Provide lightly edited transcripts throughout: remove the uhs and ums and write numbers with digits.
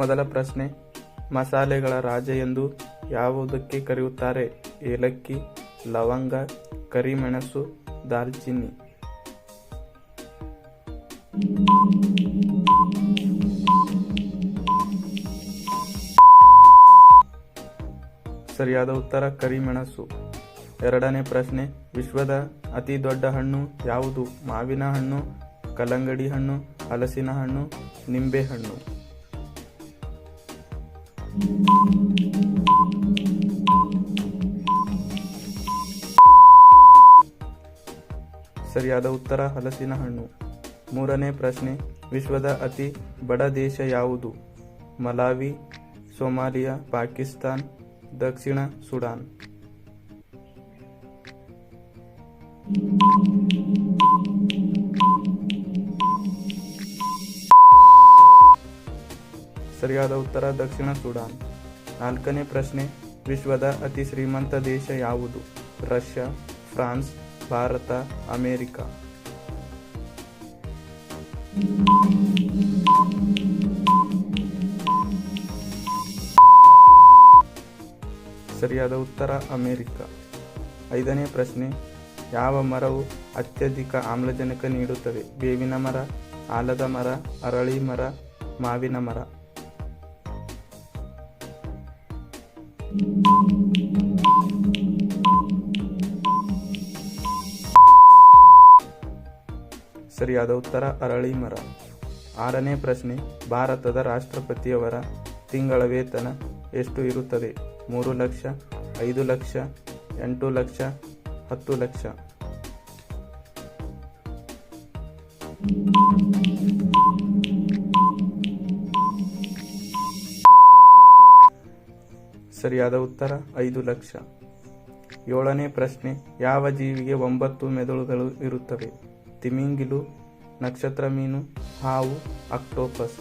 ಮೊದಲ ಪ್ರಶ್ನೆ, ಮಸಾಲೆಗಳ ರಾಜ ಎಂದು ಯಾವುದಕ್ಕೆ ಕರೆಯುತ್ತಾರೆ? ಏಲಕ್ಕಿ, ಲವಂಗ, ಕರಿಮೆಣಸು, ದಾಲ್ಚಿನ್ನಿ. ಸರಿಯಾದ ಉತ್ತರ ಕರಿಮೆಣಸು. ಎರಡನೇ ಪ್ರಶ್ನೆ, ವಿಶ್ವದ ಅತಿ ದೊಡ್ಡ ಹಣ್ಣು ಯಾವುದು? ಮಾವಿನ ಹಣ್ಣು, ಕಲ್ಲಂಗಡಿ ಹಣ್ಣು, ಹಲಸಿನ ಹಣ್ಣು, ನಿಂಬೆ ಹಣ್ಣು. ಸರಿಯಾದ ಉತ್ತರ ಹಲಸಿನ ಹಣ್ಣು. ಮೂರನೇ ಪ್ರಶ್ನೆ, ವಿಶ್ವದ ಅತಿ ಬಡ ದೇಶ ಯಾವುದು? ಮಲಾವಿ, ಸೊಮಾಲಿಯಾ, ಪಾಕಿಸ್ತಾನ್, ದಕ್ಷಿಣ ಸುಡಾನ್. ಸರಿಯಾದ ಉತ್ತರ ದಕ್ಷಿಣ ಸುಡಾನ್. ನಾಲ್ಕನೇ ಪ್ರಶ್ನೆ, ವಿಶ್ವದ ಅತಿ ಶ್ರೀಮಂತ ದೇಶ ಯಾವುದು? Russia, France, Bharat, America. ಸರಿಯಾದ ಉತ್ತರ ಅಮೆರಿಕ. ಐದನೇ ಪ್ರಶ್ನೆ, ಯಾವ ಮರವು ಅತ್ಯಧಿಕ ಆಮ್ಲಜನಕ ನೀಡುತ್ತದೆ? ಬೇವಿನ ಮರ, ಆಲದ ಮರ, ಅರಳಿ ಮರ, ಮಾವಿನ ಮರ. ಸರಿಯಾದ ಉತ್ತರ ಅರಳಿ ಮರ. ಆರನೇ ಪ್ರಶ್ನೆ, ಭಾರತದ ರಾಷ್ಟ್ರಪತಿಯವರ ತಿಂಗಳ ವೇತನ ಎಷ್ಟು ಇರುತ್ತದೆ? 3 ಲಕ್ಷ, 5 ಲಕ್ಷ, 8 ಲಕ್ಷ, 10 ಲಕ್ಷ. ಸರಿಯಾದ ಉತ್ತರ 5 ಲಕ್ಷ. ಏಳನೇ ಪ್ರಶ್ನೆ, ಯಾವ ಜೀವಿಗೆ 9 ಮೆದುಳುಗಳು ಇರುತ್ತವೆ? ತಿಮಿಂಗಿಲು, ನಕ್ಷತ್ರ ಮೀನು, ಹಾವು, ಆಕ್ಟೋಪಸ್.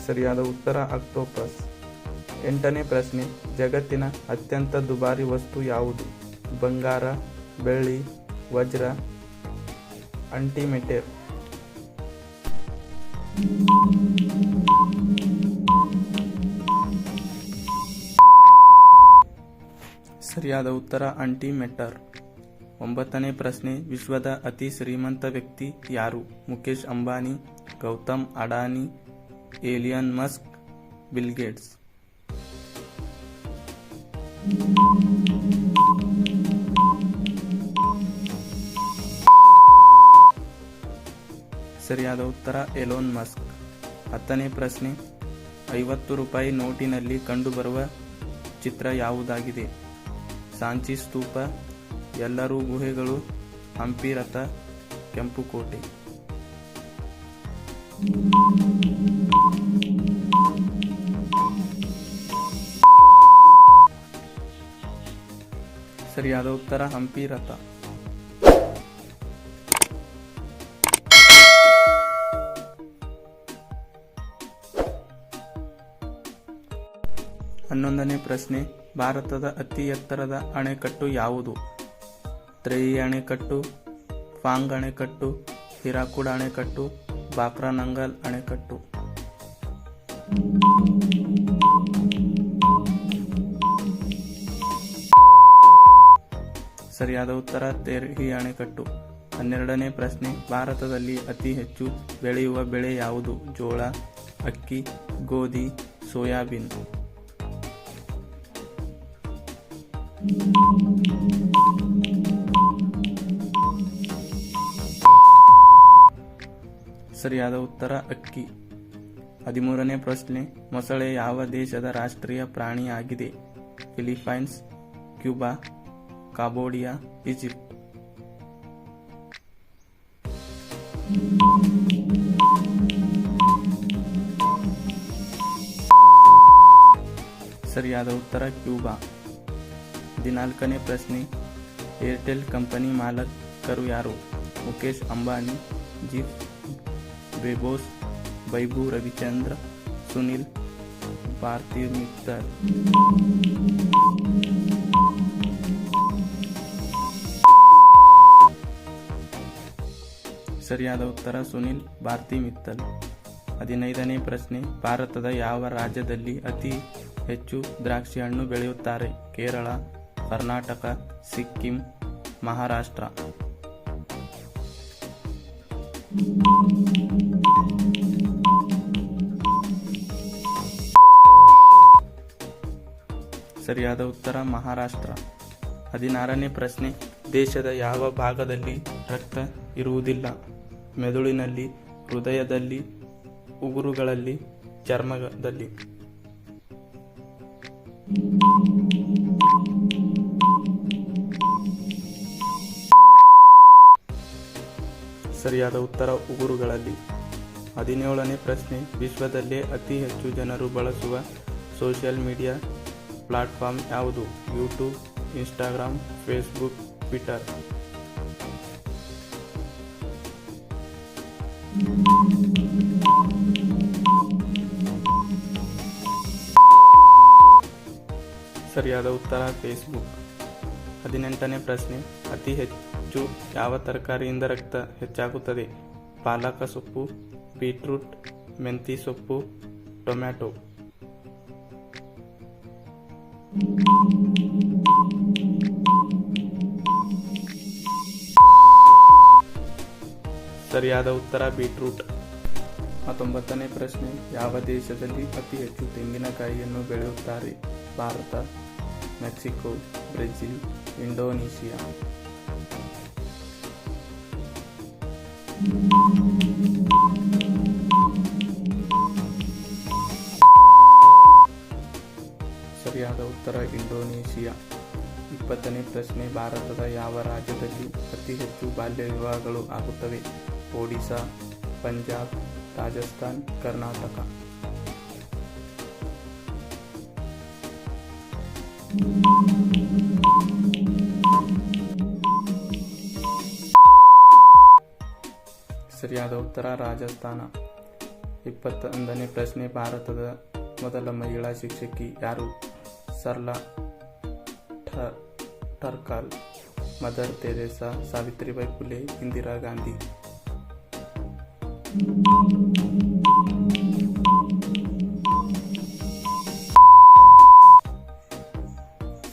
ಸರಿಯಾದ ಉತ್ತರ ಆಕ್ಟೋಪಸ್. ಎಂಟನೇ ಪ್ರಶ್ನೆ, ಜಗತ್ತಿನ ಅತ್ಯಂತ ದುಬಾರಿ ವಸ್ತು ಯಾವುದು? ಬಂಗಾರ, ಬೆಳ್ಳಿ, ವಜ್ರ, ಅಂಟಿಮೆಟರ್. ಸರಿಯಾದ ಉತ್ತರ ಅಂಟಿಮೆಟರ್. 9ನೇ ಪ್ರಶ್ನೆ, ವಿಶ್ವದ ಅತಿ ಶ್ರೀಮಂತ ವ್ಯಕ್ತಿ ಯಾರು? Mukesh Ambani, Gautam Adani, alien Musk, bill Gates. ಸರಿಯಾದ ಉತ್ತರ ಎಲೋನ್ ಮಸ್ಕ್. 10ನೇ ಪ್ರಶ್ನೆ, 50 ರೂಪಾಯಿ ನೋಟಿನಲ್ಲಿ ಕಂಡುಬರುವ ಚಿತ್ರ ಯಾವುದಾಗಿದೆ? ಸಾಂಚಿ ಸ್ತೂಪ, ಎಲ್ಲರೂ ಗುಹೆಗಳು, ಹಂಪಿ ರಥ, ಕೆಂಪು ಕೋಟೆ. ಸರಿಯಾದ ಉತ್ತರ ಹಂಪಿ ರಥ. 11ನೇ ಪ್ರಶ್ನೆ, ಭಾರತದ ಅತಿ ಎತ್ತರದ ಅಣೆಕಟ್ಟು ಯಾವುದು? ತ್ರೇಯಿ ಅಣೆಕಟ್ಟು, ಫಾಂಗ್ ಅಣೆಕಟ್ಟು, ಹಿರಾಕುಡ್ ಅಣೆಕಟ್ಟು, ಬಾಕ್ರಾ ನಂಗಲ್ ಅಣೆಕಟ್ಟು. ಸರಿಯಾದ ಉತ್ತರ ತೇರ್ಹಿ ಅಣೆಕಟ್ಟು. 12ನೇ ಪ್ರಶ್ನೆ, ಭಾರತದಲ್ಲಿ ಅತಿ ಹೆಚ್ಚು ಬೆಳೆಯುವ ಬೆಳೆ ಯಾವುದು? ಜೋಳ, ಅಕ್ಕಿ, ಗೋಧಿ, ಸೋಯಾಬೀನ್. ಸರಿಯಾದ ಉತ್ತರ ಅಕ್ಕಿ. 13ನೇ ಪ್ರಶ್ನೆ, ಮೊಸಳೆ ಯಾವ ದೇಶದ ರಾಷ್ಟ್ರೀಯ ಪ್ರಾಣಿಯಾಗಿದೆ? Philippines, Cuba, Cambodia, Egypt. ಸರಿಯಾದ ಉತ್ತರ ಕ್ಯೂಬಾ. 14ನೇ ಪ್ರಶ್ನೆ, ಏರ್ಟೆಲ್ ಕಂಪನಿ ಮಾಲಕರು ಯಾರು? Mukesh Ambani, Jeff Bezos, Vaibhav Ravichandra, Sunil Bharti Mittal. ಸರಿಯಾದ ಉತ್ತರ ಸುನಿಲ್ ಭಾರತಿ ಮಿತ್ತಲ್. 15ನೇ ಪ್ರಶ್ನೆ, ಭಾರತದ ಯಾವ ರಾಜ್ಯದಲ್ಲಿ ಅತಿ ಹೆಚ್ಚು ದ್ರಾಕ್ಷಿ ಹಣ್ಣು ಬೆಳೆಯುತ್ತಾರೆ? ಕೇರಳ, ಕರ್ನಾಟಕ, ಸಿಕ್ಕಿಂ, ಮಹಾರಾಷ್ಟ್ರ. ಸರಿಯಾದ ಉತ್ತರ ಮಹಾರಾಷ್ಟ್ರ. 16ನೇ ಪ್ರಶ್ನೆ, ದೇಶದ ಯಾವ ಭಾಗದಲ್ಲಿ ರಕ್ತ ಇರುವುದಿಲ್ಲ? ಮೆದುಳಿನಲ್ಲಿ, ಹೃದಯದಲ್ಲಿ, ಉಗುರುಗಳಲ್ಲಿ, ಚರ್ಮದಲ್ಲಿ. ಸರಿಯಾದ ಉತ್ತರ ಉಗುರುಗಳಲ್ಲಿ. 17ನೇ ಪ್ರಶ್ನೆ, ವಿಶ್ವದಲ್ಲೇ ಅತಿ ಹೆಚ್ಚು ಜನರು ಬಳಸುವ ಸೋಷಿಯಲ್ ಮೀಡಿಯಾ ಪ್ಲಾಟ್ಫಾರ್ಮ್ ಯಾವುದು? YouTube, Instagram, Facebook, Twitter. ಸರಿಯಾದ ಉತ್ತರ ಫೇಸ್ಬುಕ್. 18ನೇ ಪ್ರಶ್ನೆ, ಅತಿ ಹೆಚ್ಚು ಯಾವ ತರಕಾರಿಯಿಂದ ರಕ್ತ ಹೆಚ್ಚಾಗುತ್ತದೆ? ಪಾಲಕ ಸೊಪ್ಪು, ಬೀಟ್ರೂಟ್, ಮೆಂತಿ ಸೊಪ್ಪು, ಟೊಮ್ಯಾಟೊ. ಸರಿಯಾದ ಉತ್ತರ ಬೀಟ್ರೂಟ್. 19ನೇ ಪ್ರಶ್ನೆ, ಯಾವ ದೇಶದಲ್ಲಿ ಅತಿ ಹೆಚ್ಚು ತೆಂಗಿನಕಾಯಿಯನ್ನು ಬೆಳೆಯುತ್ತಾರೆ? Bharat, Mexico, Brazil, Indonesia. ಸರಿಯಾದ ಉತ್ತರ ಇಂಡೋನೇಷಿಯಾ. 20ನೇ ಪ್ರಶ್ನೆ, ಭಾರತದ ಯಾವ ರಾಜ್ಯದಲ್ಲಿ ಅತಿ ಹೆಚ್ಚು ಬಾಲ್ಯ ವಿವಾಹಗಳು ಆಗುತ್ತವೆ? ಒಡಿಶಾ, ಪಂಜಾಬ್, ರಾಜಸ್ಥಾನ್, ಕರ್ನಾಟಕ. ಸರಿಯಾದ ಉತ್ತರ ರಾಜಸ್ಥಾನ. 21ನೇ ಪ್ರಶ್ನೆ, ಭಾರತದ ಮೊದಲ ಮಹಿಳಾ ಶಿಕ್ಷಕಿ ಯಾರು? Sarla ಟರ್ಕಾಲ್, mother Teresa, Savitribai Phule, Indira Gandhi.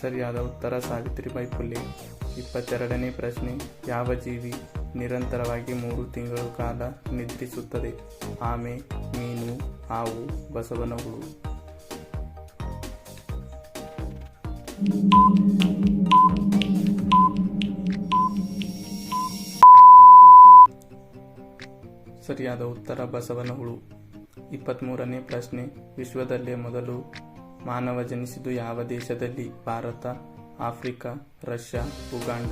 ಸರಿಯಾದ ಉತ್ತರ ಸಾವಿತ್ರಿಬಾಯಿ ಫುಲೆ. 22ನೇ ಪ್ರಶ್ನೆ, ಯಾವ ಜೀವಿ ನಿರಂತರವಾಗಿ 3 ತಿಂಗಳ ಕಾಲ ನಿದ್ರಿಸುತ್ತದೆ? ಆಮೆ, ಮೀನು, ಹಾವು, ಬಸವನ ಹುಳು. ಸರಿಯಾದ ಉತ್ತರ ಬಸವನ ಹುಳು. 23ನೇ ಪ್ರಶ್ನೆ, ವಿಶ್ವದಲ್ಲೇ ಮೊದಲು ಮಾನವ ಜನಿಸಿದ್ದು ಯಾವ ದೇಶದಲ್ಲಿ? Bharat, Africa, Russia, Uganda.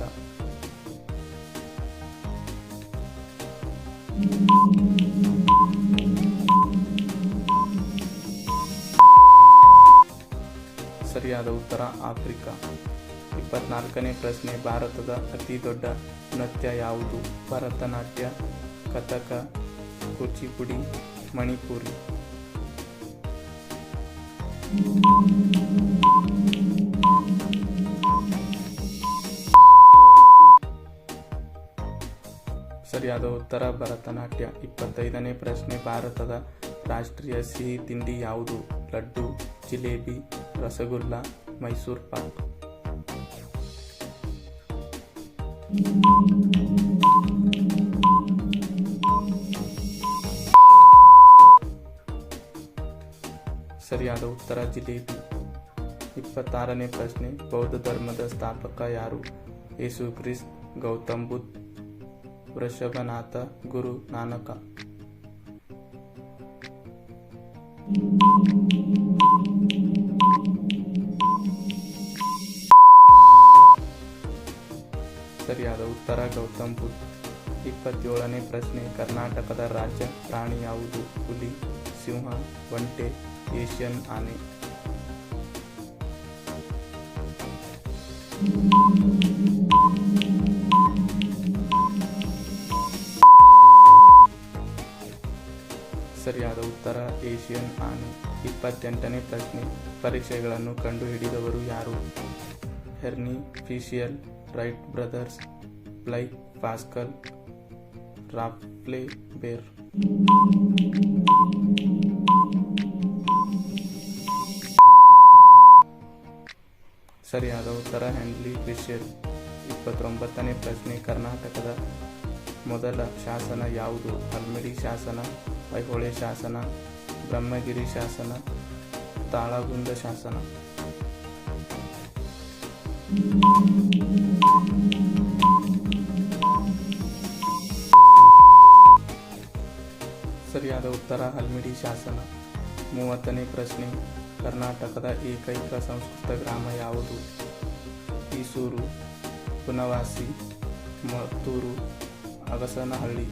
ಸರಿಯಾದ ಉತ್ತರ ಆಫ್ರಿಕಾ. 24ನೇ ಪ್ರಶ್ನೆ, ಭಾರತದ ಅತಿ ದೊಡ್ಡ ನೃತ್ಯ ಯಾವುದು? ಭರತನಾಟ್ಯ, ಕಥಕ, ಕೂಚಿಪುಡಿ, ಮಣಿಪುರಿ. ಸರಿಯಾದ ಉತ್ತರ ಭರತನಾಟ್ಯ. 25ನೇ ಪ್ರಶ್ನೆ, ಭಾರತದ ರಾಷ್ಟ್ರೀಯ ಸಿಹಿ ತಿಂಡಿ ಯಾವುದು? ಲಡ್ಡು, ಜಿಲೇಬಿ, ರಸಗುಲ್ಲ, ಮೈಸೂರು ಪಾಕ್. ಸರಿಯಾದ ಉತ್ತರ ಜಿಲೇಬಿ. 26ನೇ ಪ್ರಶ್ನೆ, ಬೌದ್ಧ ಧರ್ಮದ ಸ್ಥಾಪಕ ಯಾರು? ಯೇಸು ಕ್ರಿಸ್ತ, ಗೌತಮ್ ಬುದ್ಧ, ವೃಷಭನಾಥ, ಗುರು ನಾನಕ. ಸರಿಯಾದ ಉತ್ತರ ಗೌತಮ್ ಬುದ್ಧ. 27ನೇ ಪ್ರಶ್ನೆ, ಕರ್ನಾಟಕದ ರಾಜ್ಯ ಪ್ರಾಣಿ ಯಾವುದು? ಹುಲಿ, ಸಿಂಹ, ಒಂಟೆ, ಏಷ್ಯನ್ ಆನೆ. ಸರಿಯಾದ ಉತ್ತರ ಏಷ್ಯನ್ ಆನೆ. 28ನೇ ಪ್ರಶ್ನೆ, ಪರೀಕ್ಷೆಗಳನ್ನು ಕಂಡುಹಿಡಿದವರು ಯಾರು? ಹೆರ್ನಿ, ಫಿಶಿಯಲ್, ರೈಟ್ ಬ್ರದರ್ಸ್, ಬ್ಲೈಕ್, ಪಾಸ್ಕಲ್, ರಾಪ್ಲೆ ಬೇರ್. ಸರಿಯಾದ ಉತ್ತರ ಹೆನ್ರಿ ಫಿಶರ್. 29ನೇ ಪ್ರಶ್ನೆ, ಕರ್ನಾಟಕದ ಮೊದಲ ಶಾಸನ ಯಾವುದು? ಹಲ್ಮಿಡಿ ಶಾಸನ, ಐಹೊಳೆ ಶಾಸನ, ಬ್ರಹ್ಮಗಿರಿ ಶಾಸನ, ತಾಳಗುಂದ ಶಾಸನ. ಸರಿಯಾದ ಉತ್ತರ ಹಲ್ಮಿಡಿ ಶಾಸನ. 30ನೇ ಪ್ರಶ್ನೆ, ಕರ್ನಾಟಕದ ಏಕೈಕ ಸಂಸ್ಕೃತ ಗ್ರಾಮ ಯಾವುದು? ಈಸೂರು, ಬನವಾಸಿ, ಮತ್ತೂರು, ಅಗಸನಹಳ್ಳಿ.